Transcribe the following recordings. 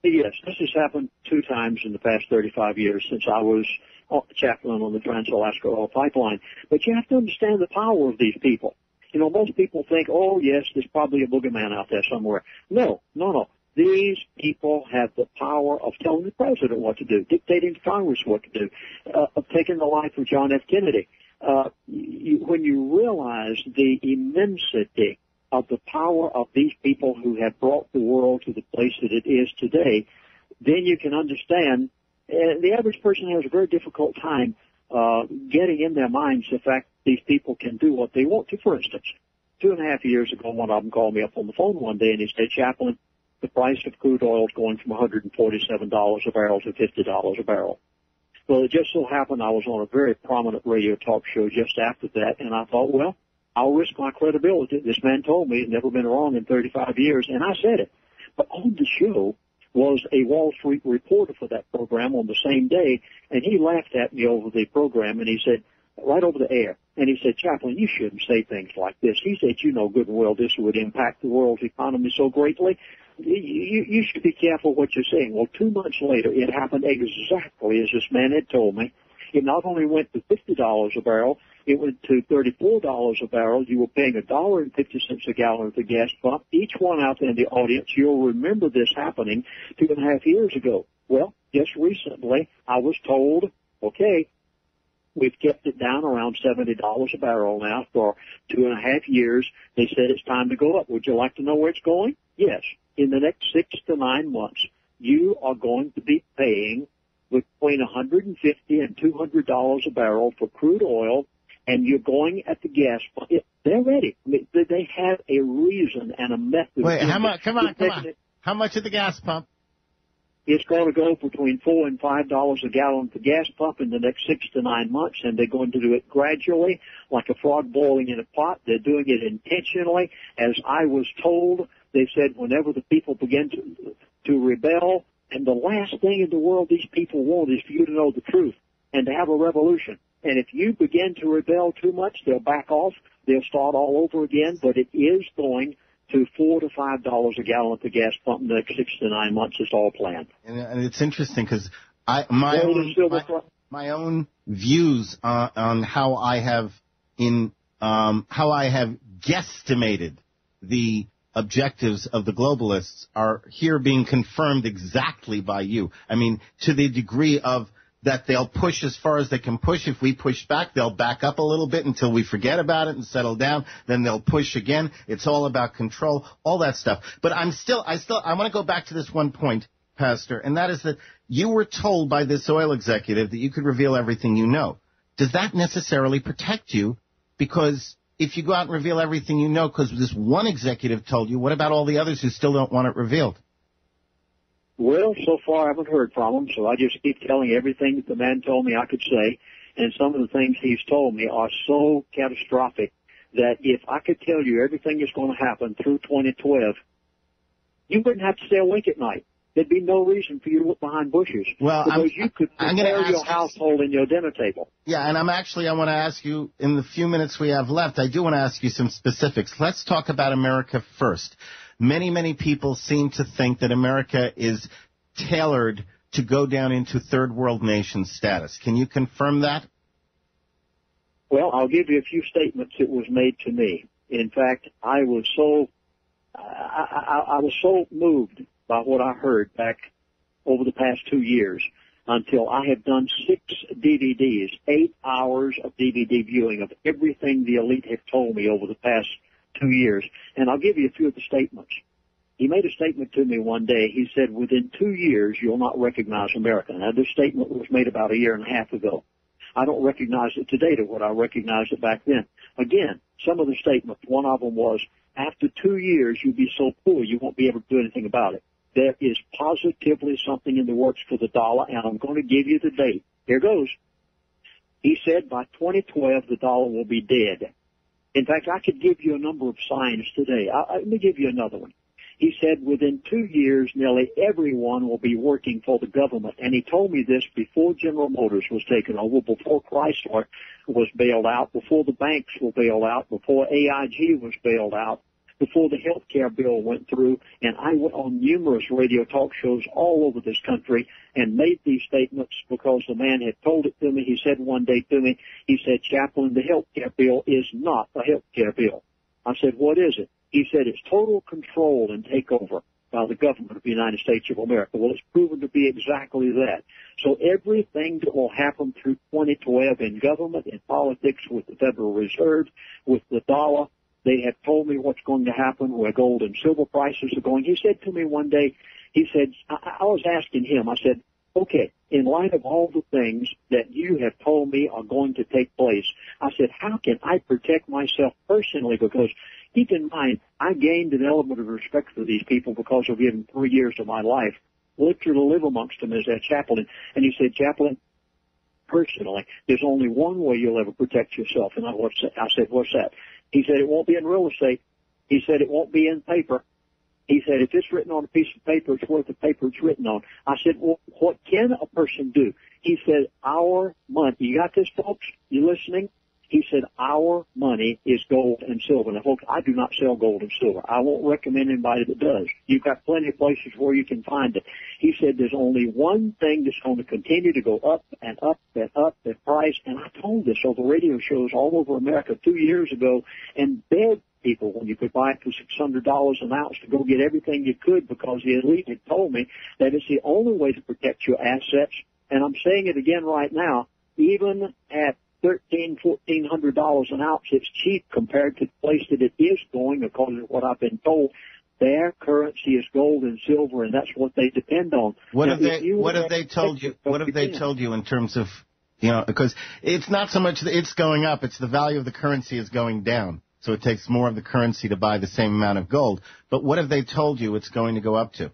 Yes, this has happened 2 times in the past 35 years since I was chaplain on the Trans-Alaska Oil Pipeline. But you have to understand the power of these people. You know, most people think, oh, yes, there's probably a boogeyman out there somewhere. No. These people have the power of telling the president what to do, dictating to Congress what to do, of taking the life of John F. Kennedy. When you realize the immensity of the power of these people who have brought the world to the place that it is today, then you can understand the average person has a very difficult time getting in their minds the fact these people can do what they want to. For instance, 2.5 years ago, one of them called me up on the phone one day and he said, Chaplain, the price of crude oil is going from $147 a barrel to $50 a barrel. Well, it just so happened I was on a very prominent radio talk show just after that, and I thought, well, I'll risk my credibility. This man told me he'd never been wrong in 35 years, and I said it. But on the show was a Wall Street reporter for that program on the same day, and he laughed at me over the program, and he said, right over the air, and he said, Chaplain, you shouldn't say things like this. He said, you know good and well this would impact the world's economy so greatly. You should be careful what you're saying. Well, 2 months later, it happened exactly as this man had told me. It not only went to $50 a barrel, it went to $34 a barrel. You were paying $1.50 a gallon at the gas pump. Each one out there in the audience, you'll remember this happening 2.5 years ago. Well, just recently, I was told, okay, we've kept it down around $70 a barrel now for 2.5 years. They said it's time to go up. Would you like to know where it's going? Yes. In the next 6 to 9 months, you are going to be paying between $150 and $200 a barrel for crude oil, and you're going at the gas pump. They're ready. I mean, they have a reason and a method. Wait, how much? Come on. How much at the gas pump? It's going to go between $4 and $5 a gallon at the gas pump in the next 6 to 9 months, and they're going to do it gradually, like a frog boiling in a pot. They're doing it intentionally. As I was told, they said whenever the people begin to rebel, and the last thing in the world these people want is for you to know the truth and to have a revolution. And if you begin to rebel too much, they'll back off. They'll start all over again, but it is going to $4 to $5 a gallon at the gas pump in the next 6 to 9 months. It's all planned. And it's interesting because my own views on how I have guesstimated the objectives of the globalists are here being confirmed exactly by you. I mean, to the degree of that they'll push as far as they can push. If we push back, they'll back up a little bit until we forget about it and settle down. Then they'll push again. It's all about control, all that stuff. But I want to go back to this one point, Pastor, and that is that you were told by this oil executive that you could reveal everything you know. Does that necessarily protect you? Because if you go out and reveal everything you know because this one executive told you, what about all the others who still don't want it revealed? Well, so far I haven't heard from him, so I just keep telling everything that the man told me I could say. And some of the things he's told me are so catastrophic that if I could tell you everything that's going to happen through 2012, you wouldn't have to stay awake at night. There'd be no reason for you to look behind bushes. Well, because you could prepare your household and your dinner table. Yeah, and I want to ask you, in the few minutes we have left, I do want to ask you some specifics. Let's talk about America first. Many, many people seem to think that America is tailored to go down into third world nation status. Can you confirm that? Well, I'll give you a few statements that was made to me. In fact, I was so moved by what I heard back over the past 2 years until I have done 6 DVDs, 8 hours of DVD viewing of everything the elite have told me over the past 2 years. And I'll give you a few of the statements. He made a statement to me one day. He said, within 2 years, you'll not recognize America. Now, this statement was made about 1.5 years ago. I don't recognize it today to what I recognized it back then. Again, some of the statements, one of them was, after 2 years, you'll be so poor you won't be able to do anything about it. There is positively something in the works for the dollar, and I'm going to give you the date. Here goes. He said by 2012, the dollar will be dead. In fact, I could give you a number of signs today. Let me give you another one. He said within 2 years, nearly everyone will be working for the government. And he told me this before General Motors was taken over, before Chrysler was bailed out, before the banks were bailed out, before AIG was bailed out. before the health care bill went through, and I went on numerous radio talk shows all over this country and made these statements because the man had told it to me. He said one day to me, he said, Chaplain, the health care bill is not a health care bill. I said, what is it? He said, it's total control and takeover by the government of the United States of America. Well, it's proven to be exactly that. So everything that will happen through 2012 in government, in politics, with the Federal Reserve, with the dollar, they have told me what's going to happen, where gold and silver prices are going. He said to me one day, he said, I was asking him, I said, okay, in light of all the things that you have told me are going to take place, I said, how can I protect myself personally? Because keep in mind, I gained an element of respect for these people because of giving 3 years of my life, literally to live amongst them as their chaplain. And he said, Chaplain, personally, there's only one way you'll ever protect yourself. And I said, what's that? He said, it won't be in real estate. He said, it won't be in paper. He said, if it's written on a piece of paper, it's worth the paper it's written on. I said, well, what can a person do? He said, our money. You got this, folks? You listening? He said, our money is gold and silver. Now, folks, I do not sell gold and silver. I won't recommend anybody that does. You've got plenty of places where you can find it. He said, there's only one thing that's going to continue to go up and up and up in price. And I told this over radio shows all over America 2 years ago and begged people when you could buy it for $600 an ounce to go get everything you could, because the elite had told me that it's the only way to protect your assets. And I'm saying it again right now, even at $1,400 an ounce, it's cheap compared to the place that it is going, according to what I've been told. Their currency is gold and silver, and that's what they depend on. What have they told you? What have they told you in terms of, because it's not so much that it's going up, it's the value of the currency is going down. So it takes more of the currency to buy the same amount of gold. But what have they told you it's going to go up to?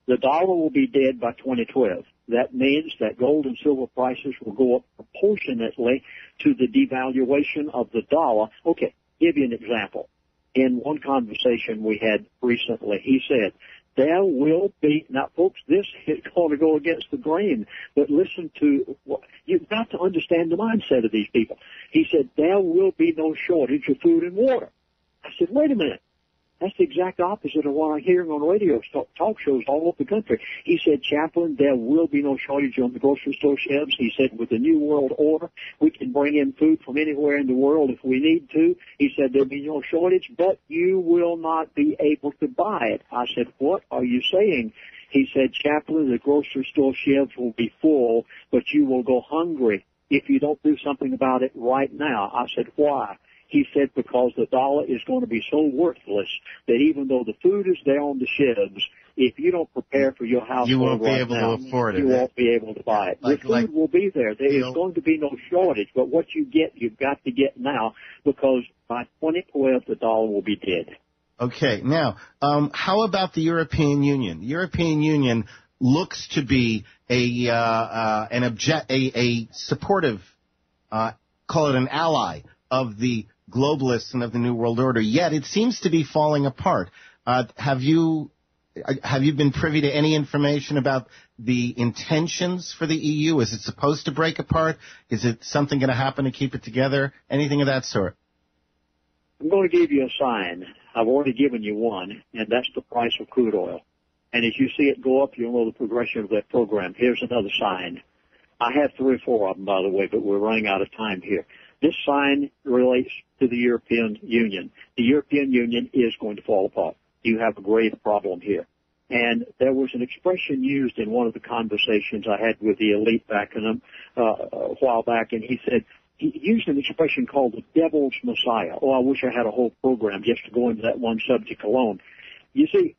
The dollar will be dead by 2012. That means that gold and silver prices will go up proportionately to the devaluation of the dollar. Okay, give you an example. In one conversation we had recently, he said, there will be, now folks, this is going to go against the grain, but listen to, you've got to understand the mindset of these people. He said, there will be no shortage of food and water. I said, wait a minute. That's the exact opposite of what I'm hearing on radio talk shows all over the country. He said, Chaplain, there will be no shortage on the grocery store shelves. He said, with the New World Order, we can bring in food from anywhere in the world if we need to. He said, there'll be no shortage, but you will not be able to buy it. I said, what are you saying? He said, Chaplain, the grocery store shelves will be full, but you will go hungry if you don't do something about it right now. I said, why? He said, because the dollar is going to be so worthless that even though the food is there on the shelves, if you don't prepare for your household you won't be right able now, to afford it. You won't be able to buy it. The food will be there. There is going to be no shortage, but what you get, you've got to get now, because by 2012, the dollar will be dead. Okay. Now, how about the European Union? The European Union looks to be a supportive, call it an ally of the globalists and of the New World Order, yet it seems to be falling apart. Have you been privy to any information about the intentions for the EU? Is it supposed to break apart? Is it something going to happen to keep it together? Anything of that sort? I'm going to give you a sign. I've already given you one, and that's the price of crude oil. And as you see it go up, you'll know the progression of that program. Here's another sign. I have 3 or 4 of them, by the way, but we're running out of time here. This sign relates to the European Union. The European Union is going to fall apart. You have a grave problem here. And there was an expression used in one of the conversations I had with the elite back in a while back, and he said, he used an expression called the devil's messiah. Oh, I wish I had a whole program just to go into that one subject alone. You see,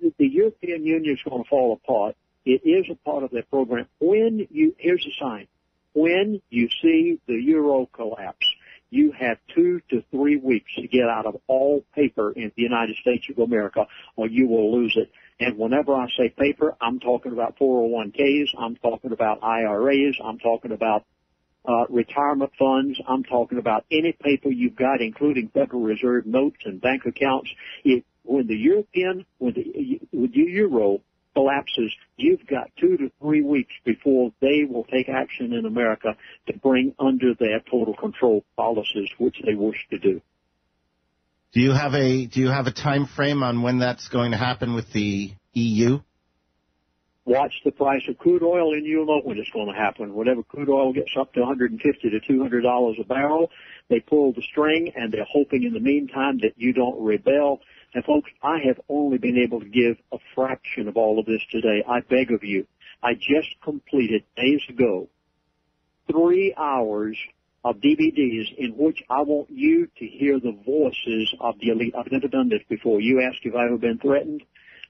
the European Union is going to fall apart. It is a part of that program. Here's a sign. When you see the euro collapse, you have 2 to 3 weeks to get out of all paper in the United States of America, or you will lose it. And whenever I say paper, I'm talking about 401ks, I'm talking about IRAs, I'm talking about retirement funds, I'm talking about any paper you've got, including Federal Reserve notes and bank accounts. When the euro collapses, you've got 2 to 3 weeks before they will take action in America to bring under their total control policies, which they wish to do. Do you have a time frame on when that's going to happen with the EU? Watch the price of crude oil, and you'll know when it's going to happen. Whenever crude oil gets up to $150 to $200 a barrel, they pull the string, and they're hoping in the meantime that you don't rebel. And folks, I have only been able to give a fraction of all of this today. I beg of you. I just completed days ago 3 hours of DVDs in which I want you to hear the voices of the elite. I've never done this before. You asked if I've ever been threatened.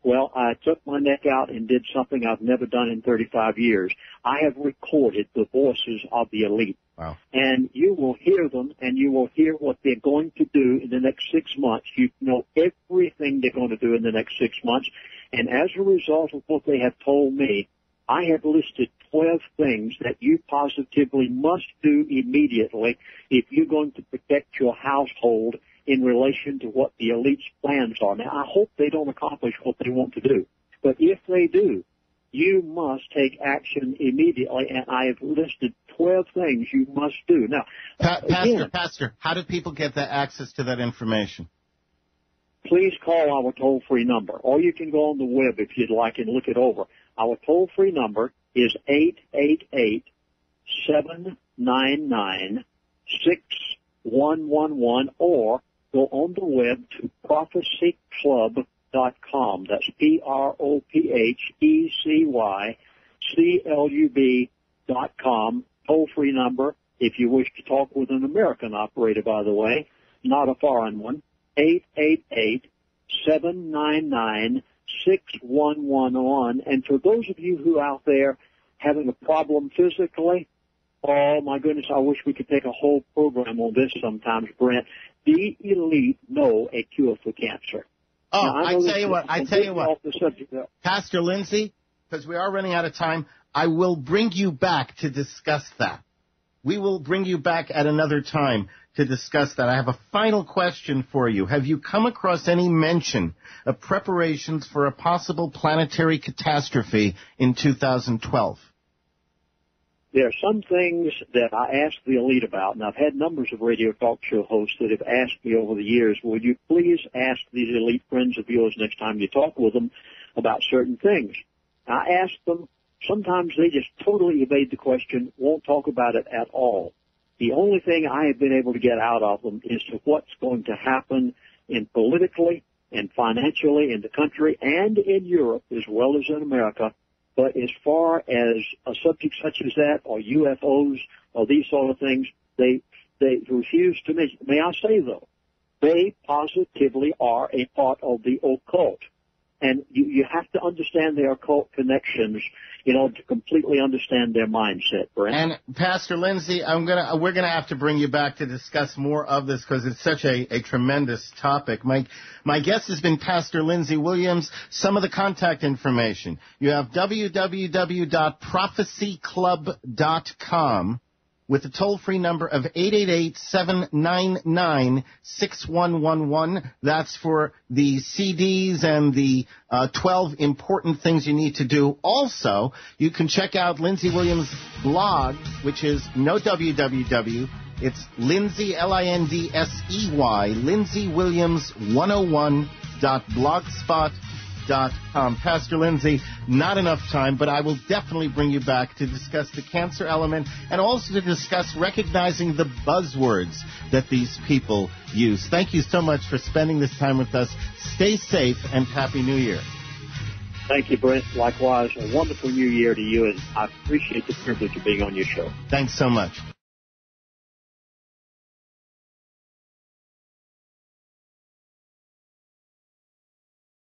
Well, I took my neck out and did something I've never done in 35 years. I have recorded the voices of the elite. Wow. And you will hear them, and you will hear what they're going to do in the next 6 months. You know everything they're going to do in the next 6 months. And as a result of what they have told me, I have listed 12 things that you positively must do immediately if you're going to protect your household in relation to what the elite's plans are. Now, I hope they don't accomplish what they want to do. But if they do, you must take action immediately, and I have listed 12 things you must do. Now, Pastor, how do people get that access to that information? Please call our toll-free number, or you can go on the web if you'd like and look it over. Our toll-free number is 888-799-6111, or go on the web to prophecyclub.com. That's prophecyclub.com. Toll-free number if you wish to talk with an American operator, by the way, not a foreign one. 888-799-6111. And for those of you who are out there having a problem physically, oh my goodness, I wish we could take a whole program on this sometimes, Brent. The elite know a cure for cancer. Oh, I tell you what, Pastor Lindsey, because we are running out of time, I will bring you back to discuss that. We will bring you back at another time to discuss that. I have a final question for you. Have you come across any mention of preparations for a possible planetary catastrophe in 2012? There are some things that I asked the elite about, and I've had numbers of radio talk show hosts that have asked me over the years, would you please ask these elite friends of yours next time you talk with them about certain things? I asked them. Sometimes they just totally evade the question, won't talk about it at all. The only thing I have been able to get out of them is to what's going to happen in politically and financially in the country and in Europe as well as in America. But as far as a subject such as that or UFOs or these sort of things, they refuse to mention. May I say, though, they positively are a part of the occult. And you have to understand their occult connections in order to completely understand their mindset, Brent. And Pastor Lindsey, we're gonna have to bring you back to discuss more of this because it's such a tremendous topic. My guest has been Pastor Lindsey Williams. Some of the contact information. You have www.prophecyclub.com with a toll-free number of 888-799-6111. That's for the CDs and the 12 important things you need to do. Also, you can check out Lindsey Williams' blog, which is no www. It's Lindsey, L-I-N-D-S-E-Y, LindseyWilliams101.blogspot.com. Pastor Lindsey, not enough time, but I will definitely bring you back to discuss the cancer element and also to discuss recognizing the buzzwords that these people use. Thank you so much for spending this time with us. Stay safe and Happy New Year. Thank you, Brent. Likewise, a wonderful New Year to you, and I appreciate the privilege of being on your show. Thanks so much.